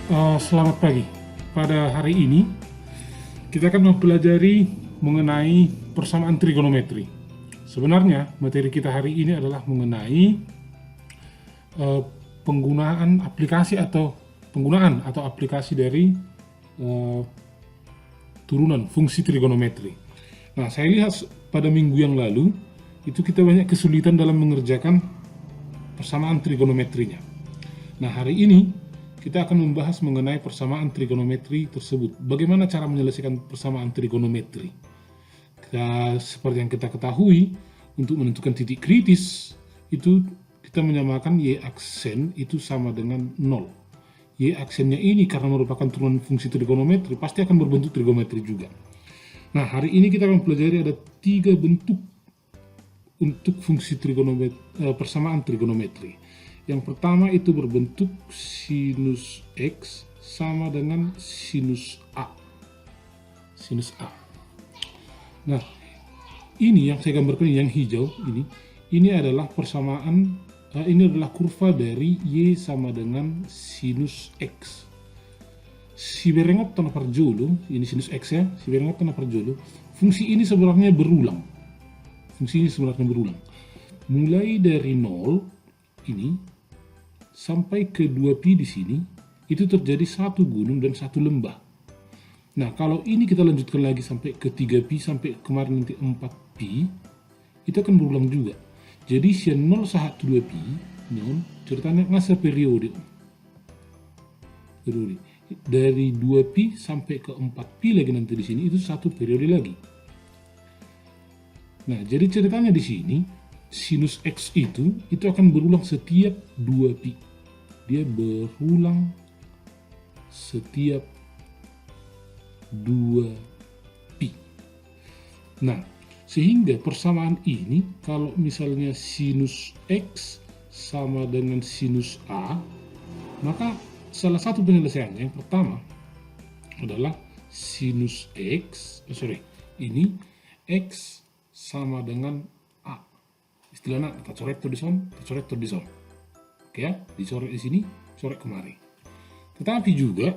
Selamat pagi. Pada hari ini kita akan mempelajari mengenai persamaan trigonometri. Sebenarnya materi kita hari ini adalah mengenai eh, penggunaan atau aplikasi dari eh, turunan fungsi trigonometri. Nah, saya lihat pada minggu yang lalu itu kita banyak kesulitan dalam mengerjakan persamaan trigonometrinya. Nah, hari ini kita akan membahas mengenai persamaan trigonometri tersebut. Bagaimana cara menyelesaikan persamaan trigonometri? Seperti yang kita ketahui, untuk menentukan titik kritis, itu kita menyamakan Y aksen itu sama dengan 0. Y aksennya ini karena merupakan turunan fungsi trigonometri, pasti akan berbentuk trigonometri juga. Nah, hari ini kita akan pelajari ada 3 bentuk untuk fungsi persamaan trigonometri. Yang pertama itu berbentuk sinus X sama dengan sinus A. Sinus A. Nah, ini yang saya gambarkan yang hijau ini adalah persamaan, ini adalah kurva dari Y sama dengan sinus X. Si berengot tanah perjolo, ini sinus X ya, si berengot tanah perjolo, fungsi ini sebenarnya berulang. Mulai dari 0 ini sampai ke 2pi di sini, itu terjadi satu gunung dan satu lembah. Nah, kalau ini kita lanjutkan lagi sampai ke 3pi, sampai kemarin nanti 4pi, itu akan berulang juga. Jadi, si 0 sahat 2pi, ceritanya ngasa periode. Dari 2pi sampai ke 4pi lagi nanti di sini, itu satu periode lagi. Nah, jadi ceritanya di sini, sinus X itu akan berulang setiap 2pi. Dia berulang setiap 2pi. Nah, sehingga persamaan ini kalau misalnya sinus X sama dengan sinus A, maka salah satu penyelesaiannya yang pertama adalah sinus X, ini X sama dengan A. Istilahnya kita coret di son. Oke ya, dicoret di sini, coret kemari. Tetapi juga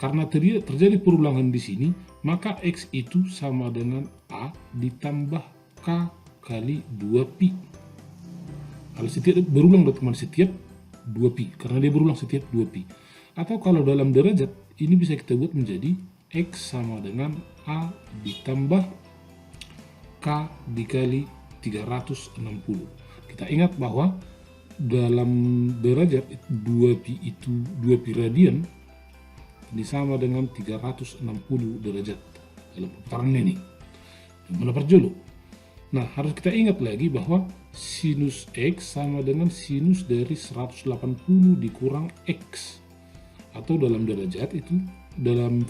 karena terjadi perulangan di sini, maka X itu sama dengan A ditambah K kali 2pi. Kalau setiap berulang teman setiap 2pi, karena dia berulang setiap 2pi. Atau kalau dalam derajat, ini bisa kita buat menjadi X sama dengan A ditambah K dikali 360. Kita ingat bahwa dalam derajat 2pi itu 2pi radian, ini sama dengan 360 derajat dalam putaran ini. Mana perjolo. Nah, harus kita ingat lagi bahwa sinus X sama dengan sinus dari 180 dikurang X. Atau dalam derajat itu, dalam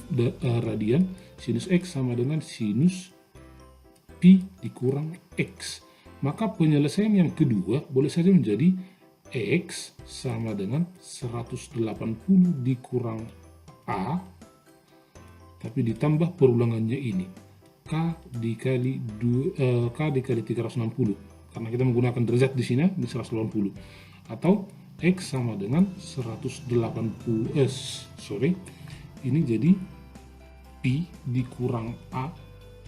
radian, sinus X sama dengan sinus pi dikurang X. Maka penyelesaian yang kedua boleh saja menjadi X sama dengan 180 dikurang A, tapi ditambah perulangannya ini K dikali 360, karena kita menggunakan derajat di sini di 180, atau X sama dengan 180 ini jadi pi dikurang A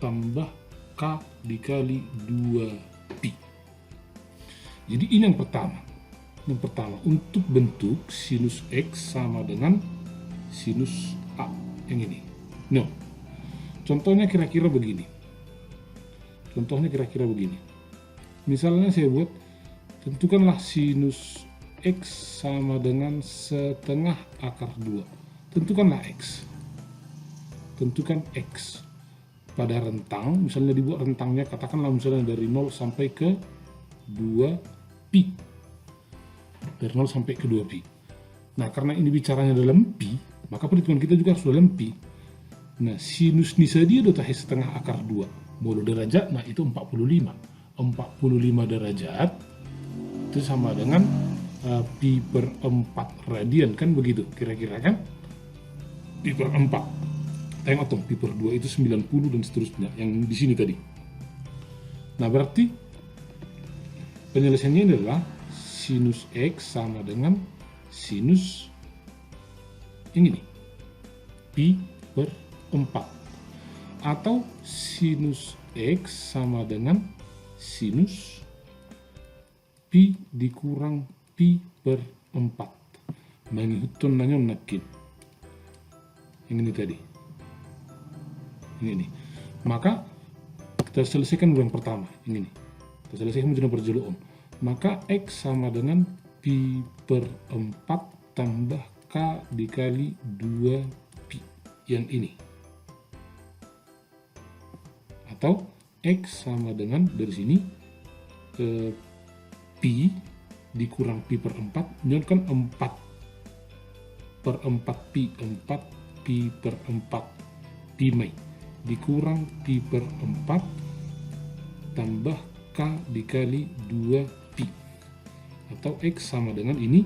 tambah K dikali 2pi. Jadi ini yang pertama. Untuk bentuk sinus X sama dengan sinus A yang ini. No. Contohnya kira-kira begini. Misalnya saya buat, tentukanlah sinus X sama dengan setengah akar 2. Tentukanlah X. Pada rentang, misalnya dibuat rentangnya, katakanlah misalnya dari 0 sampai ke 2pi. Dari 0 sampai ke 2pi. Nah, karena ini bicaranya dalam pi, maka perhitungan kita juga harus dalam pi. Nah, sinus ini saja udah setengah akar 2. Molo derajat, nah itu 45. 45 derajat itu sama dengan pi per 4 radian, kan begitu kira-kira kan? Pi per 4. Tengok dong, pi per 2 itu 90 dan seterusnya, yang di sini tadi. Nah, berarti penyelesaiannya adalah sinus X sama dengan sinus yang ini, pi per 4. Atau sinus X sama dengan sinus pi dikurang pi per 4. Menghitung nanya nakin. Yang ini tadi. Ini. Maka kita selesaikan yang pertama, yang ini. Kita selesaikan dengan perjuluan. Maka X sama dengan pi per 4 tambah K dikali 2 pi. Yang ini. Atau X sama dengan dari sini pi dikurang pi per 4, ini kan 4 per 4 pi, 4 pi per 4 pi mai dikurang pi per 4 tambah K dikali 2 pi. Atau X sama dengan ini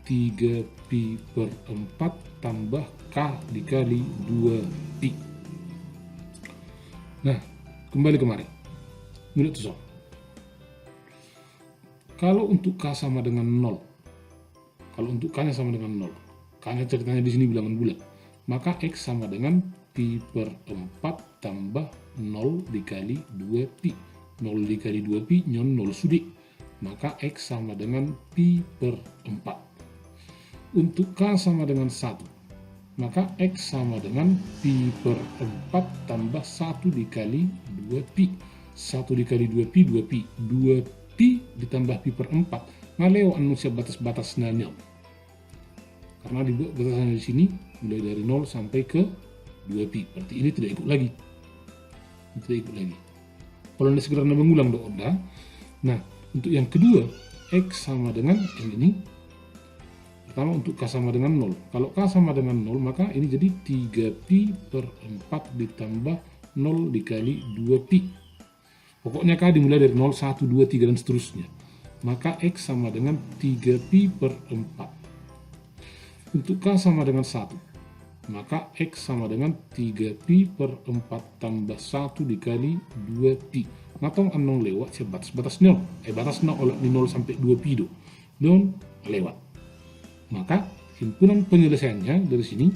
3 pi per 4 tambah K dikali 2 pi. Nah, kembali kemarin. Menurut Zon. Kalau untuk K sama dengan 0, kalau untuk K-nya sama dengan 0, K-nya ceritanya di sini bilangan bulat, maka X sama dengan pi per 4 tambah 0 dikali 2 pi. 0 dikali 2 pi, nyon 0 sudik. Maka X sama dengan pi per 4. Untuk K sama dengan 1, maka X sama dengan pi per 4 tambah 1 dikali 2 pi. 1 dikali 2 pi, 2 pi. 2 pi ditambah pi per 4. Ngaleo manusia batas-batas nanya. Karena dibuat batasannya di sini, mulai dari 0 sampai ke 2 pi. Berarti ini tidak ikut lagi. Tidak ikut lagi. Kalau Anda segera mengulang doa. Nah, untuk yang kedua, X sama dengan yang ini. Pertama untuk K sama dengan 0. Kalau K sama dengan 0, maka ini jadi 3 pi per 4 ditambah 0 dikali 2 pi. Pokoknya K dimulai dari 0, 1, 2, 3, dan seterusnya. Maka X sama dengan 3 pi per 4. Untuk K sama dengan 1, maka X sama dengan 3 pi per 4 tambah 1 dikali 2 pi. Natong anong lewat siya batas-batas nyo. Batas na oleh 0 sampai 2 pi do. Doon lewat. Maka himpunan penyelesaiannya dari sini,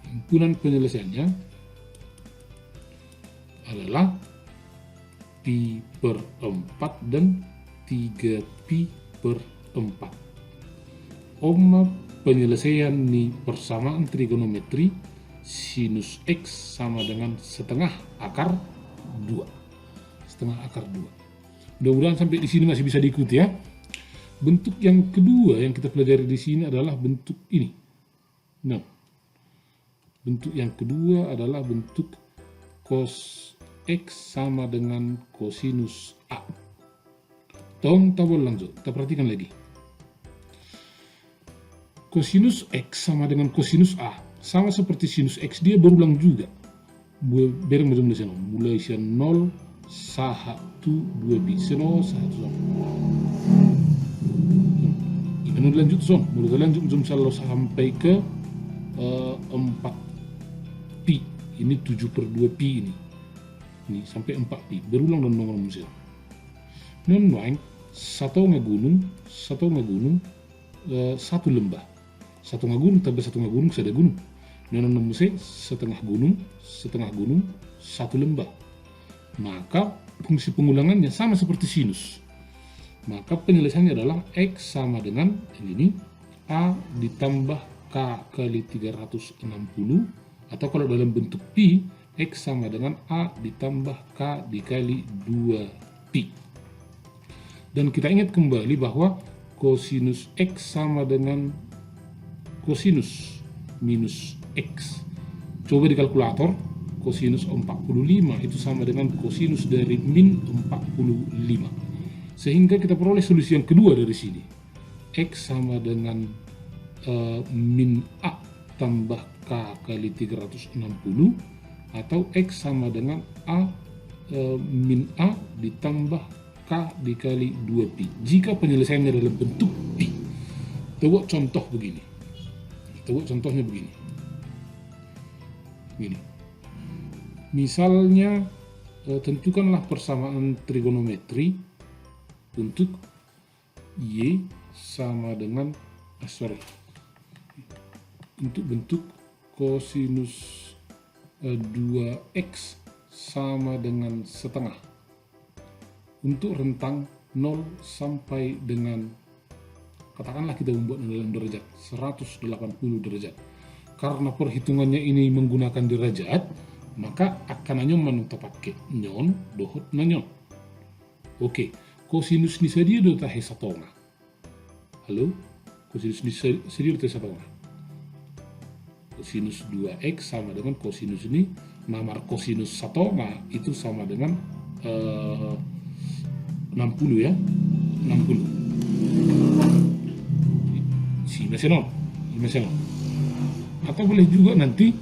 himpunan penyelesaiannya adalah pi per 4 dan 3 pi per 4. Penyelesaian nih persamaan trigonometri sinus X sama dengan setengah akar 2. Setengah akar 2. Mudah-mudahan sampai di sini masih bisa diikuti ya. Bentuk yang kedua yang kita pelajari di sini adalah bentuk ini. Nah, bentuk yang kedua adalah bentuk cos X sama dengan kosinus A. Tolong tabel lanjut, kita perhatikan lagi. Kosinus X sama dengan kosinus A, sama seperti sinus X, dia berulang juga. Bereng macam sana, mulai dari 0, 1, 2 pi, 0, 1, ini lanjut son, mulai lanjut misalnya sampai ke 4 pi, ini 7 per 2 pi ini sampai 4 pi, berulang dan nomor musir. Non lain, satu ngagunung, satu lembah. Satu ngagunung tambah satu ngagunung, sada gunung. Non musir, setengah gunung, satu lembah. Maka fungsi pengulangannya sama seperti sinus. Maka penyelesaiannya adalah X sama dengan ini A ditambah K kali 360, atau kalau dalam bentuk pi, X sama dengan A ditambah K dikali 2 pi. Dan kita ingat kembali bahwa kosinus X sama dengan kosinus minus X. Coba di kalkulator, kosinus 45 itu sama dengan kosinus dari min 45. Sehingga kita peroleh solusi yang kedua dari sini. X sama dengan min A tambah K kali 360, atau X sama dengan A min A ditambah K dikali 2 pi. Jika penyelesaiannya dalam bentuk pi. Coba contoh begini. Coba contohnya begini. Misalnya tentukanlah persamaan trigonometri untuk Y sama dengan untuk bentuk kosinus 2x sama dengan setengah untuk rentang 0 sampai dengan, katakanlah kita membuat dalam derajat 180 derajat. Karena perhitungannya ini menggunakan derajat, maka akan nyoman kita pakai nyon dohot na nyon. Oke, kosinus ni sadia do tahe satonga. Halo, kosinus ni sadia do tahe satonga. Kosinus 2x sama dengan kosinus ini, nomor kosinus satonga itu sama dengan 60 ya, 60. Si mesenon. Atau boleh juga nanti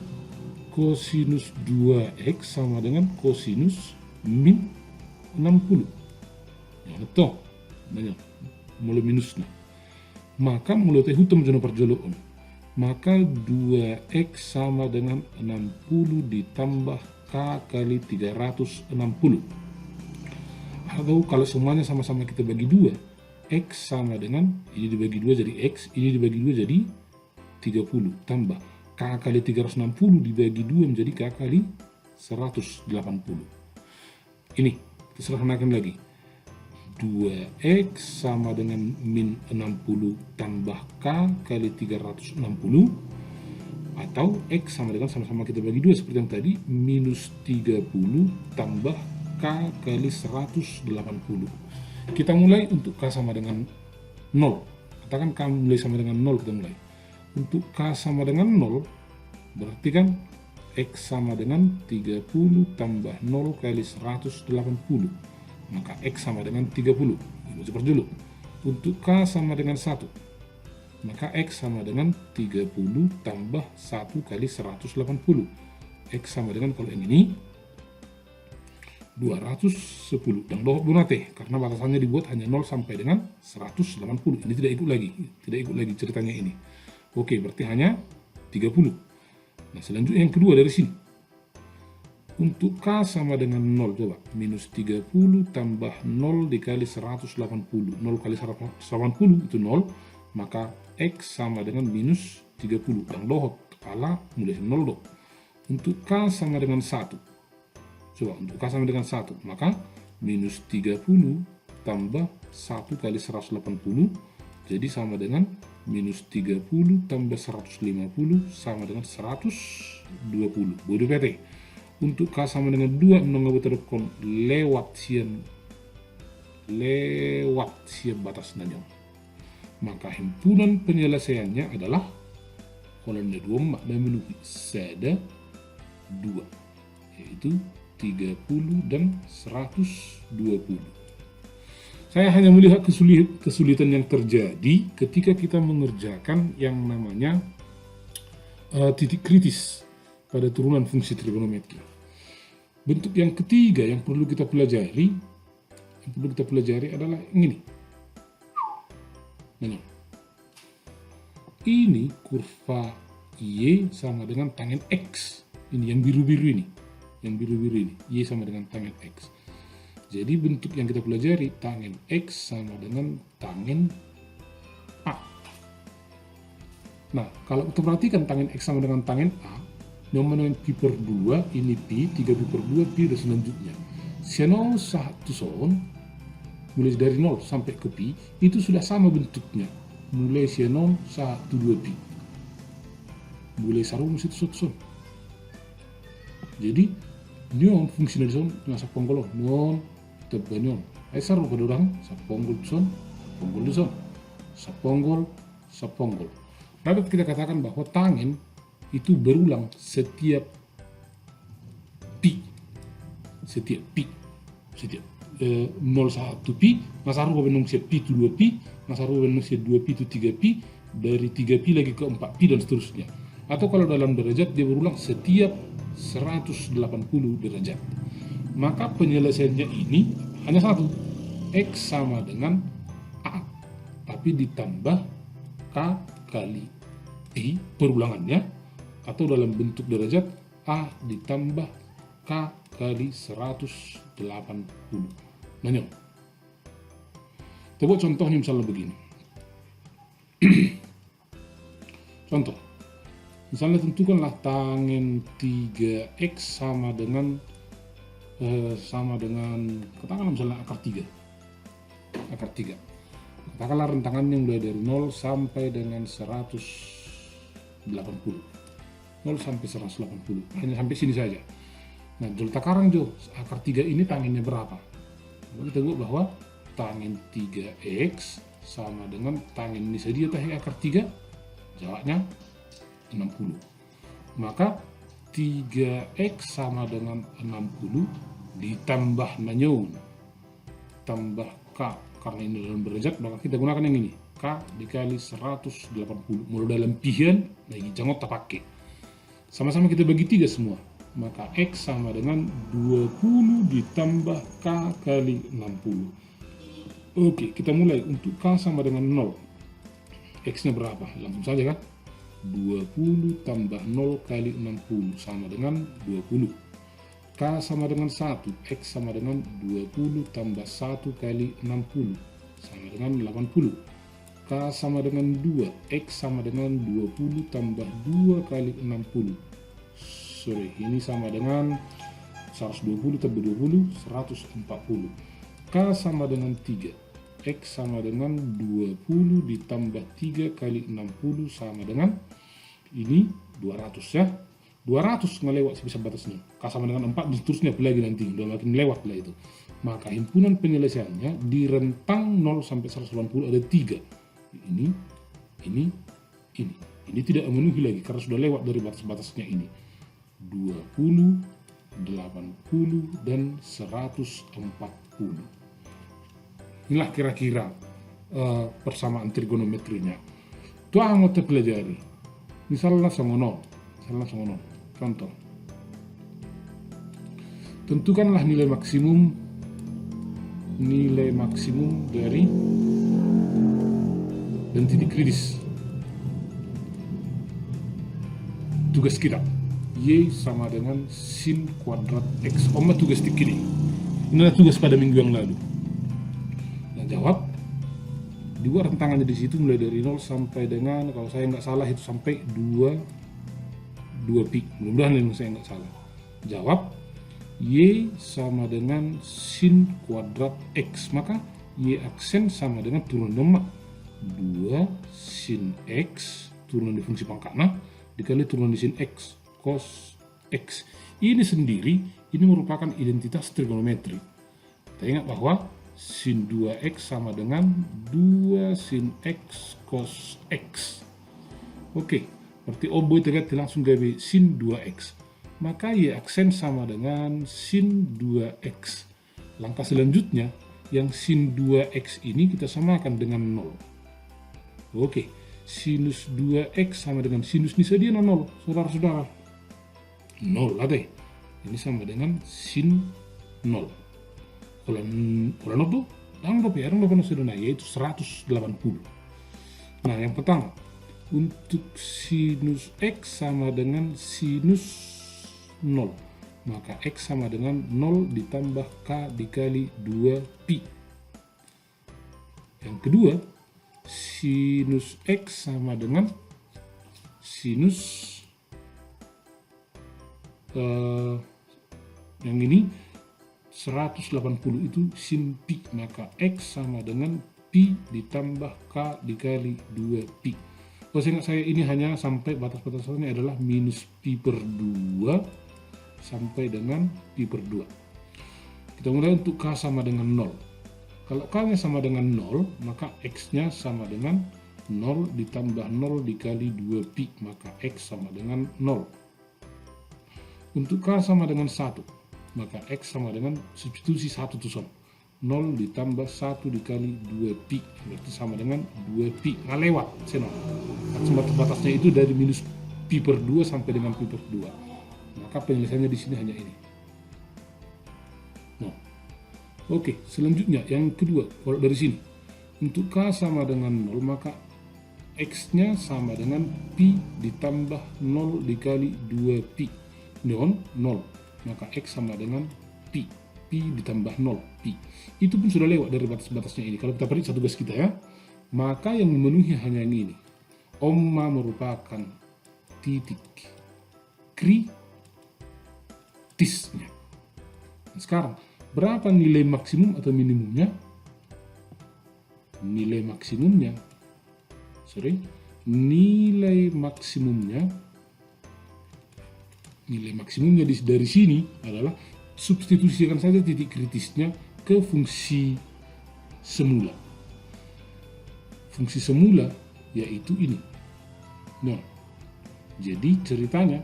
kosinus 2x sama dengan kosinus min 60. Ya, betul. Nanya, mulai minusnya. Maka mulai teh hutum jono perjoloon. Maka 2x sama dengan 60 ditambah k kali 360. Atau kalau semuanya sama-sama kita bagi 2, x sama dengan, ini dibagi 2 jadi x, ini dibagi 2 jadi 30, tambah k kali 360 dibagi 2 menjadi k kali 180. Ini, kita sederhanakan lagi. 2x sama dengan min 60 tambah k kali 360, atau x sama dengan sama-sama kita bagi 2 seperti yang tadi, minus 30 tambah k kali 180. Kita mulai untuk k sama dengan 0. Katakan k mulai sama dengan 0, kita mulai. Untuk k sama dengan 0, berarti kan x sama dengan 30 tambah 0 kali 180. Maka x sama dengan 30. Ini seperti dulu. Untuk k sama dengan 1, maka x sama dengan 30 tambah 1 kali 180. X sama dengan, kalau yang ini 210. Dan dohot bunate, karena batasannya dibuat hanya 0 sampai dengan 180. Ini tidak ikut lagi ceritanya ini. Oke, berarti hanya 30. Nah, selanjutnya yang kedua dari sini. Untuk k sama dengan 0, coba. Minus 30 tambah 0 dikali 180. 0 kali 180 itu 0. Maka x sama dengan minus 30. Dan dohot, kepala mulai 0 do. Untuk k sama dengan 1. Coba, untuk k sama dengan 1. Maka minus 30 tambah 1 kali 180. Jadi sama dengan minus 30 tambah 150 sama dengan 120. Bodoh PT. Untuk k sama dengan 2 menunggu terkon lewat batas nanya. Maka himpunan penyelesaiannya adalah kolomnya 2 makna memenuhi sada 2, yaitu 30 dan 120. Saya hanya melihat kesulitan yang terjadi ketika kita mengerjakan yang namanya titik kritis pada turunan fungsi trigonometri. Bentuk yang ketiga yang perlu kita pelajari adalah ini. Nah, ini kurva Y sama dengan tangen X. Ini yang biru-biru ini. Y sama dengan tangen X. Jadi bentuk yang kita pelajari, tangen X sama dengan tangen A. Nah, kalau kita perhatikan tangen X sama dengan tangen A, nomor pi per 2, ini pi, 3 pi per 2, pi, dan selanjutnya. Seno 1 son, mulai dari 0 sampai ke pi, itu sudah sama bentuknya. Mulai seno 1, 2 pi. Mulai sarung situ son. Jadi, nyon fungsi dari son, nasa ponggol, nyon, tebba nyon. Ay sarung pada orang, sa ponggol son, sa ponggol. Dapat kita katakan bahwa tangen itu berulang setiap pi, 0,1 pi, nasaru benung pi itu 2 pi, nasaru benung 2 pi itu 3 pi, dari 3 pi lagi ke 4 pi dan seterusnya. Atau kalau dalam derajat dia berulang setiap 180 derajat. Maka penyelesaiannya ini hanya satu, x sama dengan a, tapi ditambah k kali i perulangannya, atau dalam bentuk derajat A ditambah K kali 180. Nanya. Coba contohnya misalnya begini. Contoh. Misalnya tentukanlah tangen 3x sama dengan katakanlah misalnya akar 3. Katakanlah rentangan yang mulai dari 0 sampai dengan 180. 0 sampai 180. Hanya sampai sini saja. Nah, jol takaran jo, akar 3 ini tangennya berapa? Kita lihat bahwa tangen 3x sama dengan tangen ini saja tadi akar 3, jawabnya 60. Maka 3x sama dengan 60 ditambah nanyon, tambah k, karena ini dalam derajat maka kita gunakan yang ini, k dikali 180. Mulai dalam pian lagi jangan tak pakai. Sama-sama kita bagi 3 semua, maka x sama dengan 20 ditambah k kali 60. Oke, kita mulai. Untuk k sama dengan 0, x nya berapa? Langsung saja kan, 20 tambah 0 kali 60 sama dengan 20. K sama dengan 1, X sama dengan 20 tambah 1 kali 60 sama dengan 80. K sama dengan 2, X sama dengan 20 tambah 2 kali 60. Sorry, ini sama dengan 120 tambah 20, 140. K sama dengan 3, X sama dengan 20 ditambah 3 kali 60 sama dengan ini 200 ya. 200 ngelewat sebisa batasnya. K sama dengan 4 dan seterusnya lagi nanti. Udah makin lewat lah itu. Maka himpunan penyelesaiannya di rentang 0 sampai 180 ada 3. Ini. Ini tidak memenuhi lagi karena sudah lewat dari batas-batasnya ini. 20, 80, dan 140. Inilah kira-kira persamaan trigonometrinya. Itu yang mau terpelajari. Misalnya songono. Contoh. Tentukanlah nilai maksimum dari dan titik kritis. Tugas kita, Y sama dengan sin kuadrat X. Tugas tik ini. Inilah tugas pada minggu yang lalu. Jawab dua rentangannya di situ mulai dari 0 sampai dengan, kalau saya nggak salah itu sampai 2 pi. Mudah-mudahan saya nggak salah. Jawab Y sama dengan sin kuadrat X, maka Y aksen sama dengan turunan lemak 2 sin X turunan di fungsi pangkatnya dikali turunan di sin X cos X. Ini sendiri ini merupakan identitas trigonometri. Kita ingat bahwa sin 2x sama dengan 2 sin x cos x. Oke, berarti oboe terganti langsung gawe sin 2x. Maka Y aksen sama dengan sin 2x. Langkah selanjutnya, yang sin 2x ini kita samakan dengan 0. Oke, sinus 2x sama dengan sinus ini saja 0, saudara-saudara. 0 lah deh. Ini sama dengan sin 0. Kalau tuh anggap sudah yaitu 180. Nah, yang pertama, untuk sinus X sama dengan sinus 0, maka X sama dengan 0 ditambah K dikali 2 pi. Yang kedua, sinus X sama dengan sinus yang ini 180 itu sin pi, maka X sama dengan pi ditambah K dikali 2 pi. Seingat saya ini hanya sampai batas-batasannya adalah minus pi per 2 sampai dengan pi per 2. Kita mulai untuk K sama dengan 0. Kalau K-nya sama dengan 0, maka X-nya sama dengan 0 ditambah 0 dikali 2 pi, maka X sama dengan 0. Untuk K sama dengan 1, maka X sama dengan substitusi 1 tuh 0 ditambah 1 dikali 2 pi, berarti sama dengan 2 pi. Nggak lewat, batas-batasnya itu dari minus pi per 2 sampai dengan pi per 2. Maka penyelesaiannya di sini hanya ini. Nah, oke, selanjutnya yang kedua, kalau dari sini untuk K sama dengan 0, maka X-nya sama dengan pi ditambah 0 dikali 2 pi. 0, maka X sama dengan pi ditambah 0 pi. Itu pun sudah lewat dari batas-batasnya ini. Kalau kita periksa tugas kita ya, maka yang memenuhi hanya yang ini. Omma merupakan titik kritisnya. Nah, sekarang berapa nilai maksimum atau minimumnya? Nilai maksimumnya dari sini adalah substitusikan saja titik kritisnya ke fungsi semula. Fungsi semula yaitu ini, 0. Jadi ceritanya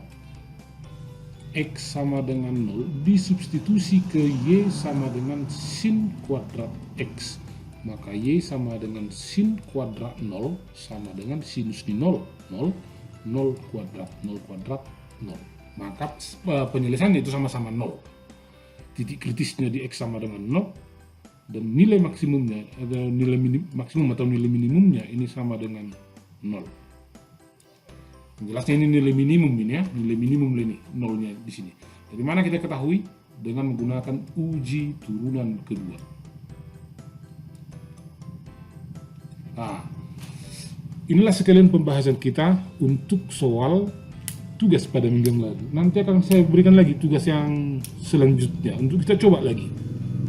X sama dengan 0 disubstitusi ke Y sama dengan sin kuadrat X. Maka Y sama dengan sin kuadrat 0 sama dengan sinus di 0. 0 kuadrat 0. Maka penyelesaiannya itu sama-sama 0. Titik kritisnya di X sama dengan 0. Dan nilai maksimumnya atau nilai maksimum atau nilai minimumnya ini sama dengan 0. Jelasnya ini nilai minimum ini ya, nilai minimum ini nolnya di sini. Dari mana kita ketahui? Dengan menggunakan uji turunan kedua. Nah, inilah sekalian pembahasan kita untuk soal tugas pada minggu yang lalu. Nanti akan saya berikan lagi tugas yang selanjutnya untuk kita coba lagi.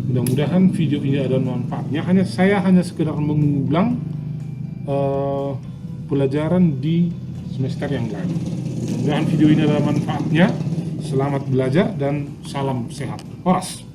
Mudah-mudahan video ini ada manfaatnya. Saya hanya sekedar mengulang pelajaran di semester yang lalu. Mudah-mudahan video ini ada manfaatnya. Selamat belajar dan salam sehat. Horas.